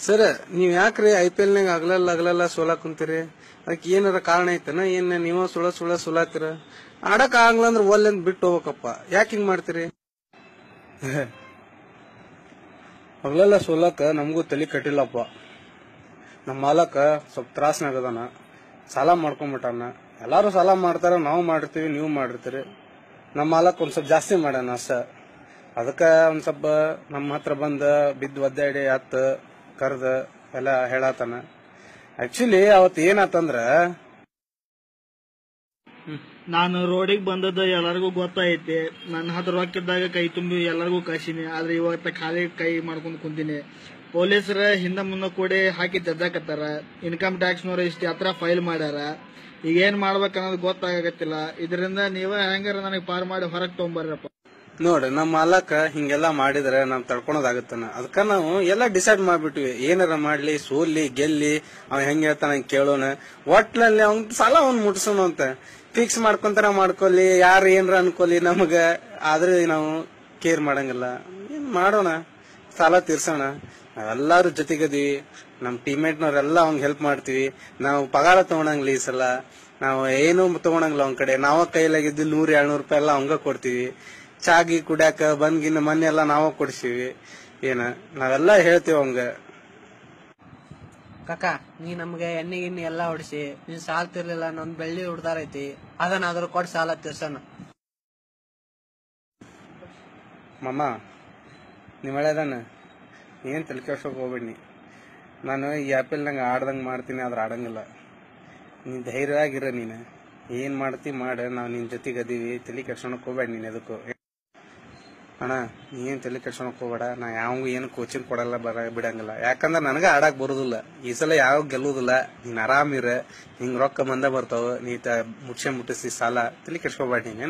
Sir ನೀವ್ ಯಾಕ್ರಿ IPL ನಾಗ ಆಗ್ಲಲ್ಲ ಸೋಲಾಕ್ ಕುಂತೀರಿ? ಅದಕ್ಕೆ ಏನಾರ ಕಾರಣ ಐತನ? ಏನ್ ನೀವ ಸುಳಾತಿರ? ಆಡಕ್ ಆಗ್ಲ ಅಂದ್ರ ಒಲ್ಲೆಂದ್ ಬಿಟ್ಟು ಹೋಗ್ಬೇಕಪ್ಪ. ಯಾಕೆ ಹಿಂಗ್ ಮಾಡ್ತೀರಿ? ಆಗ್ಲೆಲ್ಲ ಸೋಲಾಕ ನಮಗೂ ತಲೆ ಕಟ್ಟಿಲ್ಲಪ್ಪ. ನಮ್ಮ ಮಾಲಕ ಸ್ವಲ್ಪ ತ್ರಾಸ್ನಾಗದಾನ, ಸಾಲ ಮಾಡ್ಕೊಂಡ್ಬಿಟ್ಟಾನ. ಎಲ್ಲಾರು ಸಾಲ ಮಾಡ್ತಾರ, ನಾವು ಮಾಡಿರ್ತೀವಿ, ನೀವು ಮಾಡಿರ್ತೀರಿ. ನಮ್ಮ ಮಾಲಕ್ ಒಂದ್ ಸ್ವಲ್ಪ ಜಾಸ್ತಿ ಮಾಡ್ಯಾನ ಅಷ್ಟ. ಅದಕ್ಕ ಒಂದ್ ಸ್ವಲ್ಪ ನಮ್ಮ ಹತ್ರ ಬಂದ ಬಿದ್ದು ಒದ್ದಾಡಿ ಹತ್ತ ಕರ್ದ ಎಲ್ಲ ಹೇಳತಾನ. ಆಕ್ಚುಲಿ ಅವತ್ ಏನಾತಂದ್ರ, ನಾನು ರೋಡಿಗೆ ಬಂದದ್ದು ಎಲ್ಲರಿಗೂ ಗೊತ್ತೈತಿ. ನನ್ನ ಹತ್ರ ರೊಕ್ಕಿದ್ದಾಗ ಕೈ ತುಂಬಿ ಎಲ್ಲರಿಗೂ ಕಳ್ಸಿನಿ. ಆದ್ರೆ ಇವತ್ತ ಖಾಲಿ ಕೈ ಮಾಡ್ಕೊಂಡು ಕುಂತೀನಿ. ಪೊಲೀಸರ ಹಿಂದ ಮುಂದೆ ಕೂಡಿ ಹಾಕಿ ತೆದ್ದಾಕತ್ತಾರ. ಇನ್ಕಮ್ ಟ್ಯಾಕ್ಸ್ನವ್ರು ಇಷ್ಟು ಹತ್ರ ಫೈಲ್ ಮಾಡ್ಯಾರ. ಈಗ ಏನ್ ಮಾಡ್ಬೇಕನ್ನೋದು ಗೊತ್ತಾಗತ್ತಿಲ್ಲ. ಇದರಿಂದ ನೀವೇ ಹೆಂಗಾರ ನನಗೆ ಪಾರ್ ಮಾಡಿ ಹೊರಗೆ ತಗೊಂಬರ್ರಪ್ಪ. ನೋಡ್ರಿ ನಮ್ಮ ಮಾಲಕ ಹಿಂಗೆಲ್ಲಾ ಮಾಡಿದ್ರೆ ನಾವ್ ತಡ್ಕೊಳೋದಾಗತ್ತಾನ. ಅದಕ್ಕ ನಾವು ಎಲ್ಲಾ ಡಿಸೈಡ್ ಮಾಡ್ಬಿಟ್ವಿ, ಏನಾರ ಮಾಡ್ಲಿ, ಸೋಲ್ಲಿ ಗೆಲ್ಲಿ, ಅವ್ ಹೆಂಗ್ ಹೇಳ್ತಾನ ಕೇಳೋಣ, ಒಟ್ಲಲ್ಲಿ ಅವ್ನ್ ಸಾಲ ಅವ್ನ್ ಮುಟ್ಸೋಣ ಅಂತ ಫಿಕ್ಸ್ ಮಾಡ್ಕೊಂತಾರ. ಮಾಡ್ಕೊಲಿ, ಯಾರು ಏನ್ರ ಅನ್ಕೊಲಿ, ನಮಗ ಆದ್ರೆ ನಾವು ಕೇರ್ ಮಾಡಂಗಿಲ್ಲ. ಏನ್ ಮಾಡೋಣ, ಸಾಲ ತೀರ್ಸೋಣ. ನಾವೆಲ್ಲಾರು ಜೊತೆಗದೀವಿ. ನಮ್ ಟೀಮ್ಮೇಟ್ನವ್ರೆಲ್ಲ ಅವ್ನ್ ಹೆಲ್ಪ್ ಮಾಡ್ತೀವಿ. ನಾವು ಪಗಾರ ತಗೊಳಂಗಿಲ್ಲ ಈ ಸಲ. ನಾವು ಏನು ತಗೊಳಂಗಿಲ್ಲ ಅವ್ನ ಕಡೆ. ನಾವ ಕೈಲಾಗಿದ್ದು 100-200 ರೂಪಾಯಿ ಎಲ್ಲ ಅವಂಗ ಕೊಡ್ತೀವಿ. ಚಾಗಿ ಕುಡ್ಯಾಕ ಬಂದ್ಗಿನ್ನ ಮನೆ ಎಲ್ಲ ನಾವ ಕೊಡ್ಸಿವಿ. ಏನ ನಾವೆಲ್ಲಾ ಹೇಳ್ತೀವಿ ಅವಂಗ. ಕಾಕ, ನೀ ನಮ್ಗೆ ಎಣ್ಣೆ ಗಿಣ್ಣೆ ಎಲ್ಲಾ ಹೊಡಿಸಿ ನೀನ್ ಸಾಲ ತಿರ್ಲಿಲ್ಲ. ನೊಂದ್ ಬೆಳ್ಳಿ ಹುಡ್ದಾರ ಐತಿ, ಅದನ್ನಾದ್ರೂ ಕೊಟ್ಟು ಸಾಲ ತೀರ್ಸೋಣ. ಮಾಮ ನೀವ್ ಒಳ್ಳೆದಾನ, ಏನ್ ತಲೆ ಕೆಡ್ಸೋಕ್ ಹೋಗ್ಬೇಡಿ. ನಾನು ಈ IPL ನಂಗೆ ಆಡ್ದಂಗ್ ಮಾಡ್ತೀನಿ, ಆದ್ರೆ ಆಡಂಗಿಲ್ಲ. ನೀನ್ ಧೈರ್ಯವಾಗಿರ. ನೀನ್ ಏನ್ ಮಾಡ್ತಿ ಮಾಡ, ನಾವ್ ನಿನ್ ಜೊತೆಗೆ ಅದೀವಿ. ತಲೆ ಕೆಡ್ಸೋಣಕ್ ಹೋಗ್ಬೇಡ ನೀನ್ ಎದಕ್ಕೂ. ಅಣ್ಣ ನೀ ಏನ್ ತಲೆ ಕೆಡ್ಸೋಣಕ್ ಹೋಗ್ಬೇಡ. ನಾ ಯಾವ ಏನು ಕೋಚಿಂಗ್ ಕೊಡಲ್ಲ, ಬಿಡಂಗಿಲ್ಲ. ಯಾಕಂದ್ರ ನನಗ ಆಡಾಕ್ ಬರುದಿಲ್ಲ. ಈ ಸಲ ಯಾವ ಗೆಲ್ಲುದಿಲ್ಲ. ನೀನ್ ಆರಾಮಿರ, ಹಿಂಗ್ ರೊಕ್ಕ ಬಂದ ಬರ್ತಾವ. ನೀ ಮುಟ್ಸಿಸಿ ಸಾಲ. ತಲೆ ಕೆಡ್ಸ್ಕೊಬೇಡ ನೀನೇನ.